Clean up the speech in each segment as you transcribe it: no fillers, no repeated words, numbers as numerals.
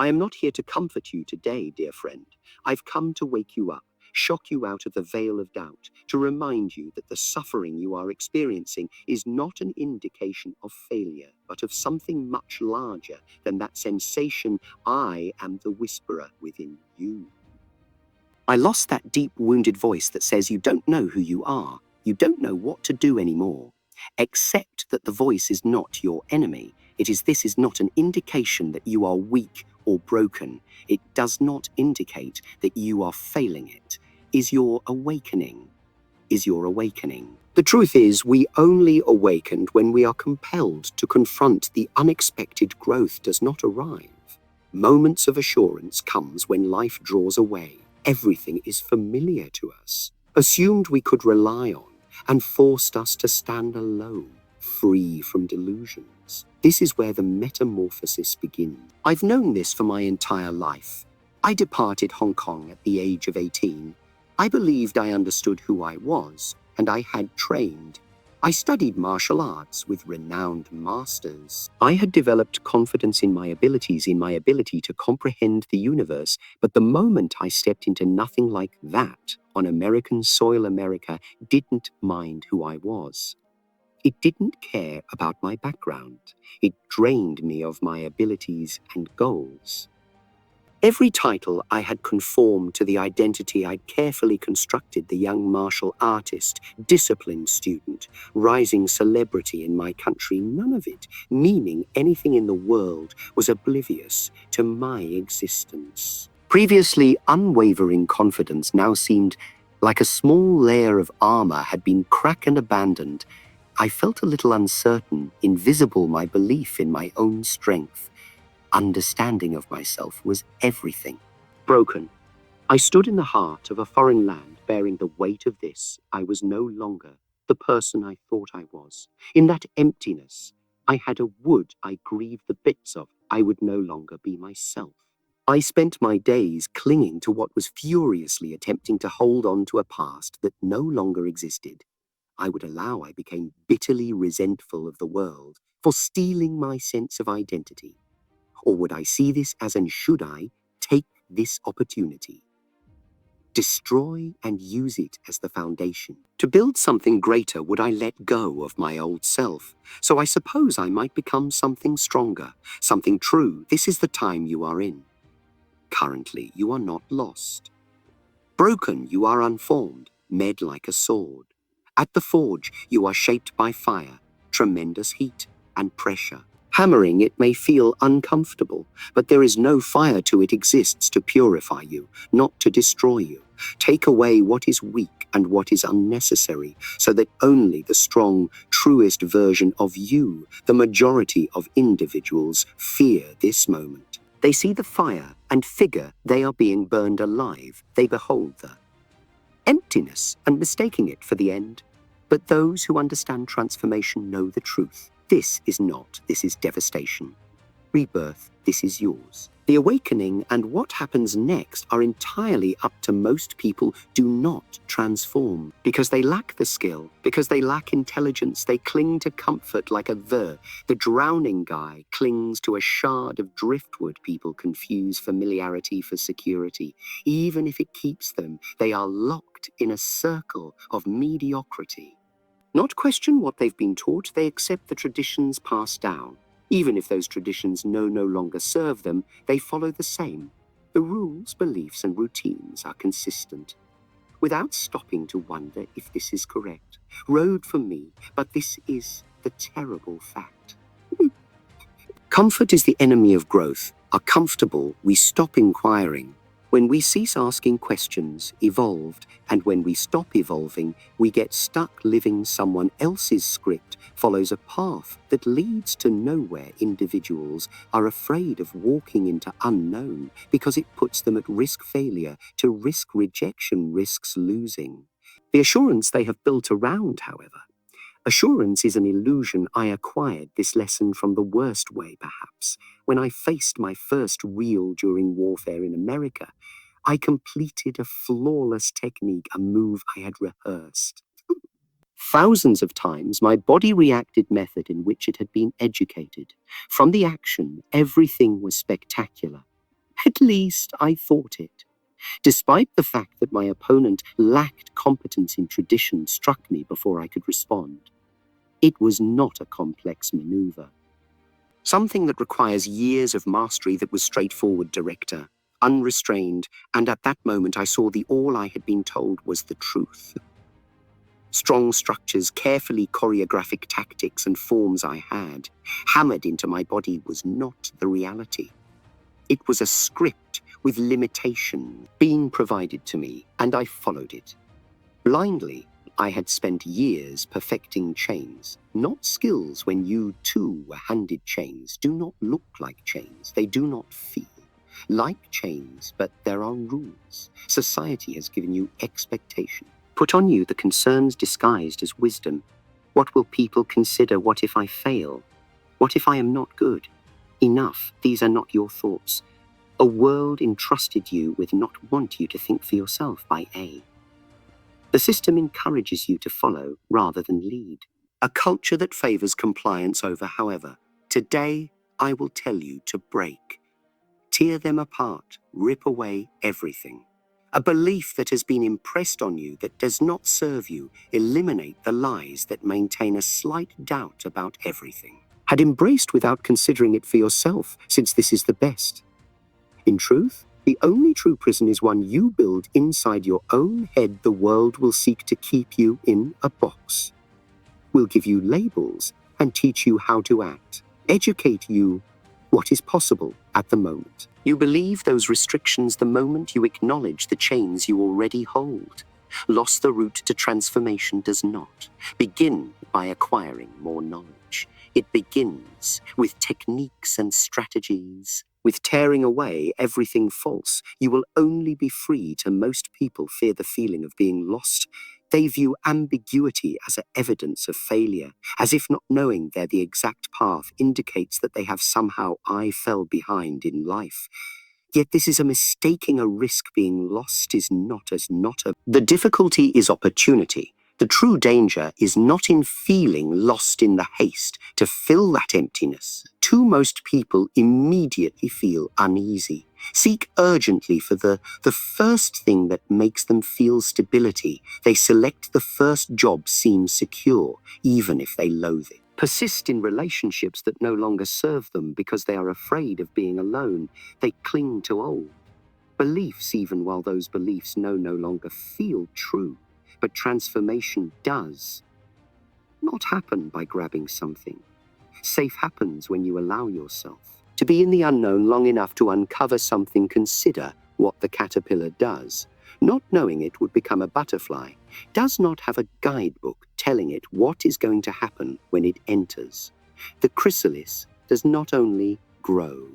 I am not here to comfort you today, dear friend. I've come to wake you up, shock you out of the veil of doubt, to remind you that the suffering you are experiencing is not an indication of failure, but of something much larger than that sensation. I am the whisperer within you. I lost that deep, wounded voice that says you don't know who you are, you don't know what to do anymore. Accept that the voice is not your enemy. This is not an indication that you are weak or broken. It does not indicate that you are failing it. Is your awakening. The truth is, we only awakened when we are compelled to confront the unexpected growth does not arrive. Moments of assurance comes when life draws away. Everything is familiar to us, assumed we could rely on, and forced us to stand alone, free from delusions. This is where the metamorphosis begins. I've known this for my entire life. I departed Hong Kong at the age of 18. I believed I understood who I was, and I had trained. I studied martial arts with renowned masters. I had developed confidence in my ability to comprehend the universe, but the moment I stepped into nothing like that on American soil, America didn't mind who I was. It didn't care about my background. It drained me of my abilities and goals. Every title I had conformed to the identity I'd carefully constructed: the young martial artist, disciplined student, rising celebrity in my country. None of it, meaning anything in the world, was oblivious to my existence. Previously unwavering confidence now seemed like a small layer of armor had been cracked and abandoned. I felt a little uncertain, invisible, my belief in my own strength. Understanding of myself was everything. Broken. I stood in the heart of a foreign land bearing the weight of this. I was no longer the person I thought I was. In that emptiness, I had a wood I grieved the bits of. I would no longer be myself. I spent my days clinging to what was furiously attempting to hold on to a past that no longer existed. I became bitterly resentful of the world for stealing my sense of identity. Or would I see this as, and should I take this opportunity? Destroy and use it as the foundation. To build something greater, would I let go of my old self? So I suppose I might become something stronger, something true. This is the time you are in. Currently, you are not lost. Broken, you are unformed, made like a sword. At the forge, you are shaped by fire, tremendous heat and pressure. Hammering, it may feel uncomfortable, but there is no fire to it. Exists to purify you, not to destroy you. Take away what is weak and what is unnecessary, so that only the strong, truest version of you, the majority of individuals, fear this moment. They see the fire and figure they are being burned alive. They behold the emptiness and mistaking it for the end. But those who understand transformation know the truth. This is devastation. Rebirth, this is yours. The awakening and what happens next are entirely up to most people. Do not transform because they lack the skill, because they lack intelligence. They cling to comfort like the drowning guy clings to a shard of driftwood. People confuse familiarity for security. Even if it keeps them, they are locked in a circle of mediocrity. Not question what they've been taught, they accept the traditions passed down. Even if those traditions no longer serve them, they follow the same. The rules, beliefs, and routines are consistent. Without stopping to wonder if this is correct. Road for me, but this is the terrible fact. Comfort is the enemy of growth. Are comfortable, we stop inquiring. When we cease asking questions, evolved, and when we stop evolving, we get stuck living someone else's script, follows a path that leads to nowhere. Individuals are afraid of walking into unknown because it puts them at risk failure. To risk rejection risks losing. The assurance they have built around, however. Assurance is an illusion. I acquired this lesson from the worst way, perhaps. When I faced my first real during warfare in America, I completed a flawless technique, a move I had rehearsed. Thousands of times, my body reacted method in which it had been educated. From the action, everything was spectacular. At least I thought it. Despite the fact that my opponent lacked competence in tradition struck me before I could respond. It was not a complex maneuver. Something that requires years of mastery that was straightforward, director, unrestrained, and at that moment I saw the all I had been told was the truth. Strong structures, carefully choreographic tactics and forms I had, hammered into my body was not the reality. It was a script with limitation being provided to me, and I followed it. Blindly, I had spent years perfecting chains, not skills. When you too were handed chains, do not look like chains, they do not feel like chains, but there are rules. Society has given you expectation, put on you the concerns disguised as wisdom. What will people consider? What if I fail? What if I am not good enough? These are not your thoughts. A world entrusted you with not want you to think for yourself by A. The system encourages you to follow rather than lead. A culture that favors compliance over however. Today, I will tell you to break. Tear them apart, rip away everything. A belief that has been impressed on you that does not serve you, eliminate the lies that maintain a slight doubt about everything. Had embraced without considering it for yourself, since this is the best. In truth, the only true prison is one you build inside your own head. The world will seek to keep you in a box. Will give you labels and teach you how to act, educate you what is possible at the moment. You believe those restrictions the moment you acknowledge the chains you already hold. Lost the route to transformation does not begin by acquiring more knowledge. It begins with techniques and strategies. With tearing away everything false, you will only be free. To most people fear the feeling of being lost. They view ambiguity as an evidence of failure, as if not knowing they're the exact path indicates that they have somehow fell behind in life. Yet this is a mistaking a risk. Being lost is not a... The difficulty is opportunity. The true danger is not in feeling lost in the haste to fill that emptiness. Most people immediately feel uneasy, seek urgently for the first thing that makes them feel stability. They select the first job seems secure, even if they loathe it. Persist in relationships that no longer serve them because they are afraid of being alone. They cling to old beliefs even while those beliefs no longer feel true. But transformation does not happen by grabbing something. Safe happens when you allow yourself to be in the unknown long enough to uncover something. Consider what the caterpillar does. Not knowing it would become a butterfly, does not have a guidebook telling it what is going to happen when it enters. The chrysalis does not only grow.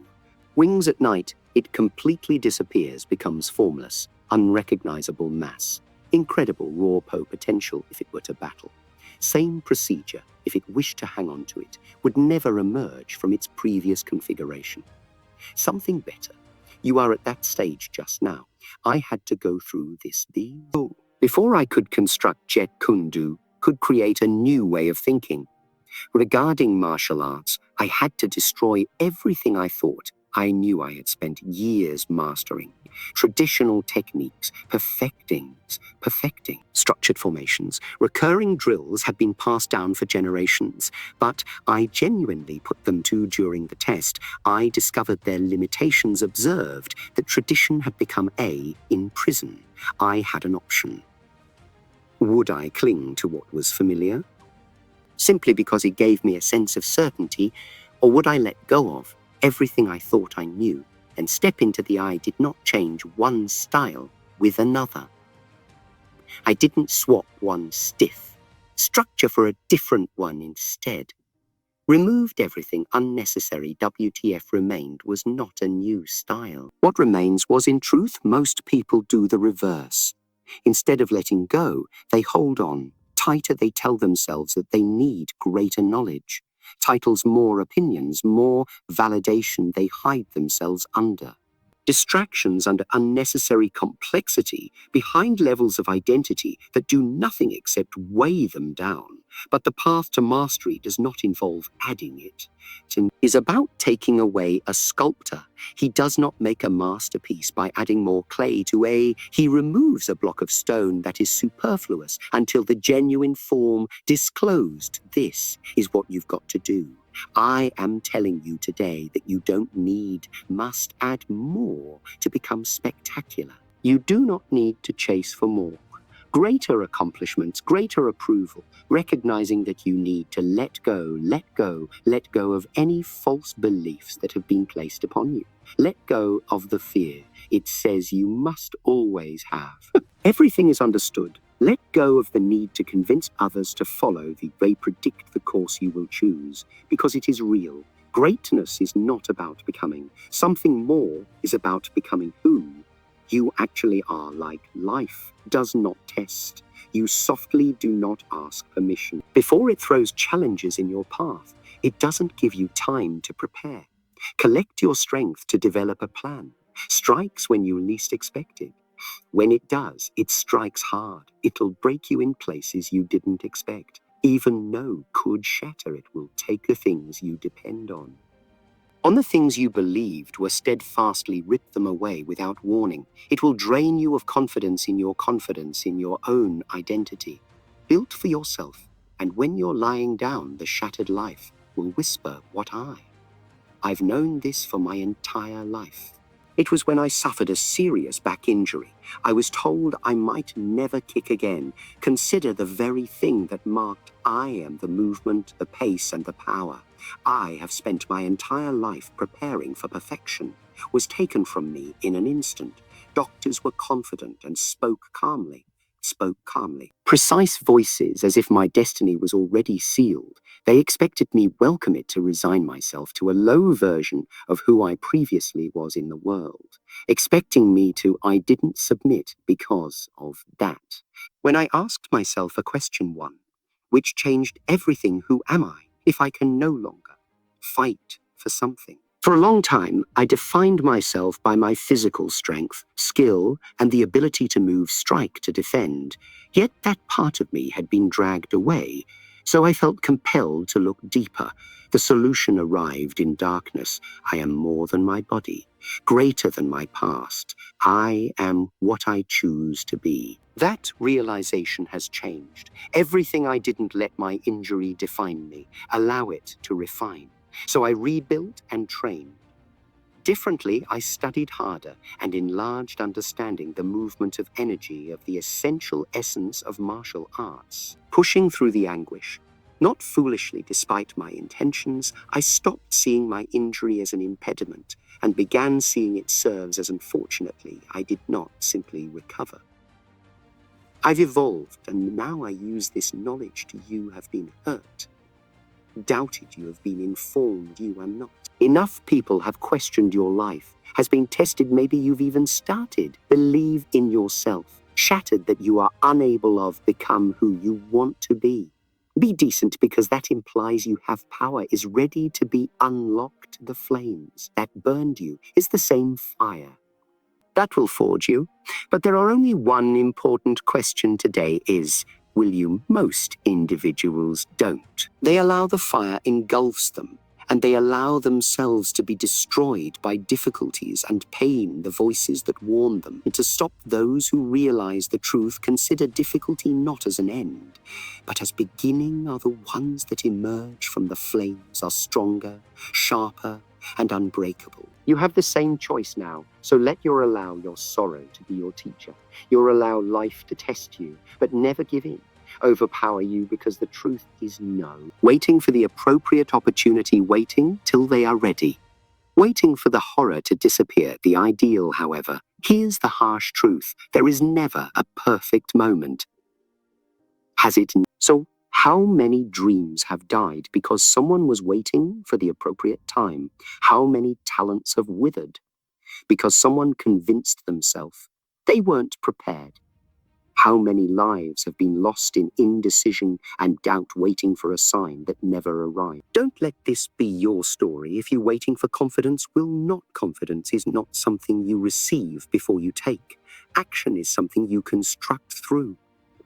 Wings at night, it completely disappears, becomes formless, unrecognizable mass. Incredible raw potential if it were to battle. Same procedure, if it wished to hang on to it, would never emerge from its previous configuration. Something better. You are at that stage just now. I had to go through this before I could construct Jet Kundu, could create a new way of thinking. Regarding martial arts, I had to destroy everything I thought I knew I had spent years mastering. Traditional techniques, perfecting structured formations, recurring drills had been passed down for generations, but I genuinely put them to during the test. I discovered their limitations, observed that tradition had become in prison. I had an option. Would I cling to what was familiar, simply because it gave me a sense of certainty, or would I let go of everything I thought I knew and step into the I did not change one style with another? I didn't swap one stiff structure for a different one instead. Removed everything unnecessary. WTF remained was not a new style. What remains was, in truth, most people do the reverse. Instead of letting go, they hold on tighter. They tell themselves that they need greater knowledge, titles, more opinions, more validation. They hide themselves under distractions under unnecessary complexity behind levels of identity that do nothing except weigh them down. But the path to mastery does not involve adding it. It is about taking away a sculptor. He does not make a masterpiece by adding more clay to he removes a block of stone that is superfluous until the genuine form disclosed. This is what you've got to do. I am telling you today that you don't must add more to become spectacular. You do not need to chase for more. Greater accomplishments, greater approval, recognizing that you need to let go of any false beliefs that have been placed upon you. Let go of the fear it says you must always have. Everything is understood. Let go of the need to convince others to follow they predict the course you will choose, because it is real. Greatness is not about becoming. Something more is about becoming who you actually are. Like life does not test. You softly do not ask permission. Before it throws challenges in your path, it doesn't give you time to prepare. Collect your strength to develop a plan. Strikes when you least expect it. When it does, it strikes hard. It'll break you in places you didn't expect. Even no could shatter. It will take the things you depend on. On the things you believed were steadfastly rip them away without warning. It will drain you of confidence in your own identity. Built for yourself, and when you're lying down, the shattered life will whisper, "What I've known this for my entire life." It was when I suffered a serious back injury. I was told I might never kick again. Consider the very thing that marked I am the movement, the pace, and the power. I have spent my entire life preparing for perfection, was taken from me in an instant. Doctors were confident and spoke calmly. Precise voices, as if my destiny was already sealed. They expected me welcome it to resign myself to a low version of who I previously was in the world, expecting me to I didn't submit because of that. When I asked myself a question which changed everything, who am I if I can no longer fight for something? For a long time, I defined myself by my physical strength, skill, and the ability to move, strike, to defend. Yet that part of me had been dragged away, so I felt compelled to look deeper. The solution arrived in darkness. I am more than my body, greater than my past. I am what I choose to be. That realization has changed. Everything I didn't let my injury define me, allow it to refine. So I rebuilt and trained. Differently, I studied harder and enlarged understanding the movement of energy, of the essential essence of martial arts. Pushing through the anguish, not foolishly despite my intentions, I stopped seeing my injury as an impediment and began seeing it serves as unfortunately I did not simply recover. I've evolved, and now I use this knowledge to you have been hurt. Doubted you have been informed you are not. Enough people have questioned your life, has been tested, maybe you've even started. Believe in yourself, shattered that you are unable of become who you want to be. Be decent, because that implies you have power, is ready to be unlocked. The flames that burned you is the same fire that will forge you. But there are only one important question today is, will you? Most individuals don't. They allow the fire engulfs them, and they allow themselves to be destroyed by difficulties and pain, the voices that warn them. And to stop those who realize the truth, consider difficulty not as an end, but as beginning, are the ones that emerge from the flames, are stronger, sharper, and unbreakable. You have the same choice now, so allow your sorrow to be your teacher. Allow life to test you, but never give in. Overpower you, because the truth is no. Waiting for the appropriate opportunity, waiting till they are ready. Waiting for the horror to disappear, the ideal, however. Here's the harsh truth. There is never a perfect moment. Has it? So how many dreams have died because someone was waiting for the appropriate time? How many talents have withered because someone convinced themselves they weren't prepared? How many lives have been lost in indecision and doubt, waiting for a sign that never arrived? Don't let this be your story. If you're waiting for confidence, confidence is not something you receive before you take. Action is something you construct through.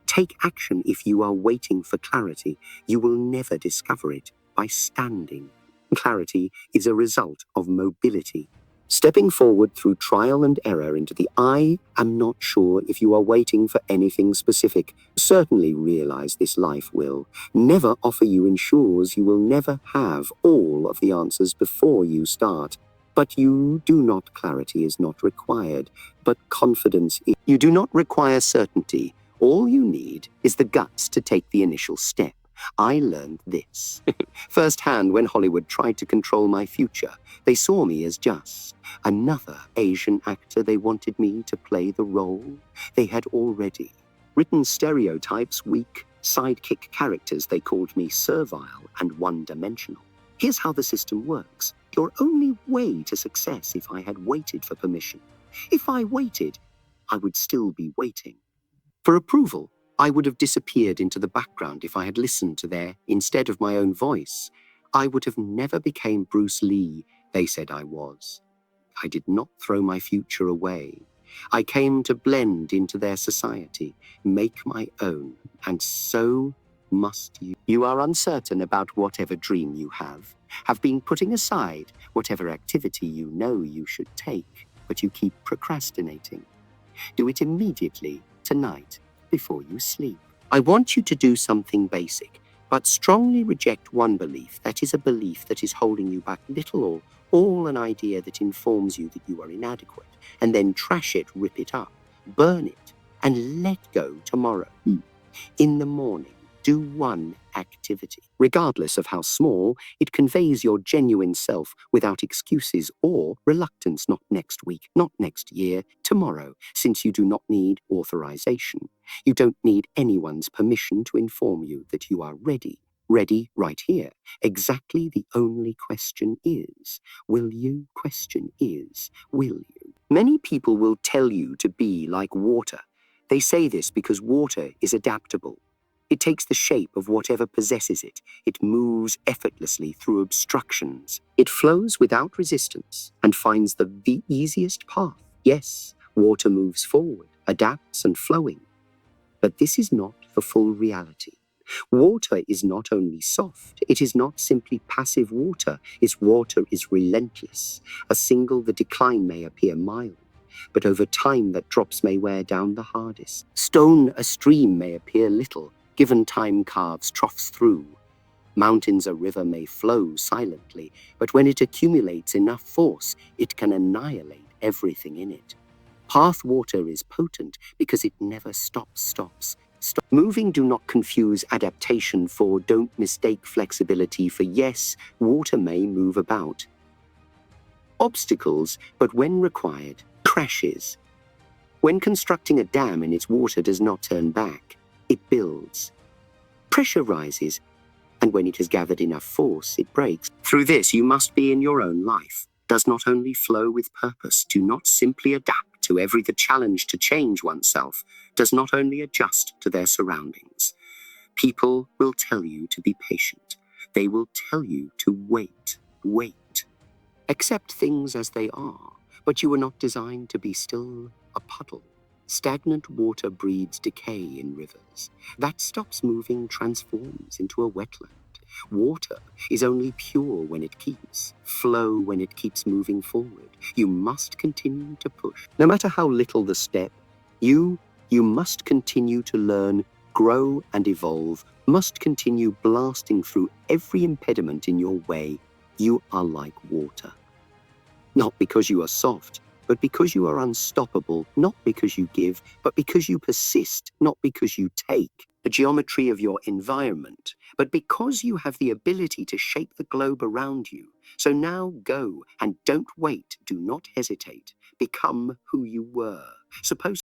Take action. If you are waiting for clarity, you will never discover it by standing. Clarity is a result of mobility. Stepping forward through trial and error into the I am not sure if you are waiting for anything specific. Certainly realize this life will never offer you ensures you will never have all of the answers before you start. But you do not. Clarity is not required, but confidence is. You do not require certainty. All you need is the guts to take the initial step. I learned this firsthand when Hollywood tried to control my future. They saw me as just another Asian actor. They wanted me to play the role. They had already written stereotypes, weak sidekick characters. They called me servile and one-dimensional. Here's how the system works. Your only way to success. If I had waited for permission, if I waited, I would still be waiting. For approval, I would have disappeared into the background. If I had listened to their instead of my own voice, I would have never became Bruce Lee they said I was. I did not throw my future away. I came to blend into their society, make my own, and so must you. You are uncertain about whatever dream you have been putting aside whatever activity you know you should take, but you keep procrastinating. Do it immediately, tonight, before you sleep. I want you to do something basic, but strongly reject one belief. That is a belief that is holding you back, little or all an idea that informs you that you are inadequate, and then trash it, rip it up, burn it, and let go tomorrow. In the morning, do one activity. Regardless of how small, it conveys your genuine self without excuses or reluctance. Not next week, not next year, tomorrow, since you do not need authorization. You don't need anyone's permission to inform you that you are ready. Ready right here. Exactly. The only question is, will you? Question is, will you? Many people will tell you to be like water. They say this because water is adaptable. It takes the shape of whatever possesses it. It moves effortlessly through obstructions. It flows without resistance and finds the easiest path. Yes, water moves forward, adapts and flowing. But this is not the full reality. Water is not only soft, it is not simply passive water. Its water is relentless. The decline may appear mild, but over time that drops may wear down the hardest. A stream may appear little, given time carves troughs through. Mountains, a river may flow silently, but when it accumulates enough force, it can annihilate everything in it. Path water is potent because it never stops. Moving. Do not confuse adaptation for. Don't mistake flexibility for. Yes, water may move about obstacles, but when required, crashes. When constructing a dam and its water does not turn back, it builds. Pressure rises, and when it has gathered enough force, it breaks. Through this, you must be in your own life. Does not only flow with purpose. Do not simply adapt to the challenge to change oneself. Does not only adjust to their surroundings. People will tell you to be patient. They will tell you to wait. Accept things as they are, but you were not designed to be still a puddle. Stagnant water breeds decay in rivers. That stops moving, transforms into a wetland. Water is only pure when it keeps flow, when it keeps moving forward. You must continue to push. No matter how little the step, you must continue to learn, grow and evolve, must continue blasting through every impediment in your way. You are like water. Not because you are soft, but because you are unstoppable. Not because you give, but because you persist. Not because you take the geometry of your environment, but because you have the ability to shape the globe around you. So now go and don't wait. Do not hesitate. Become who you were supposed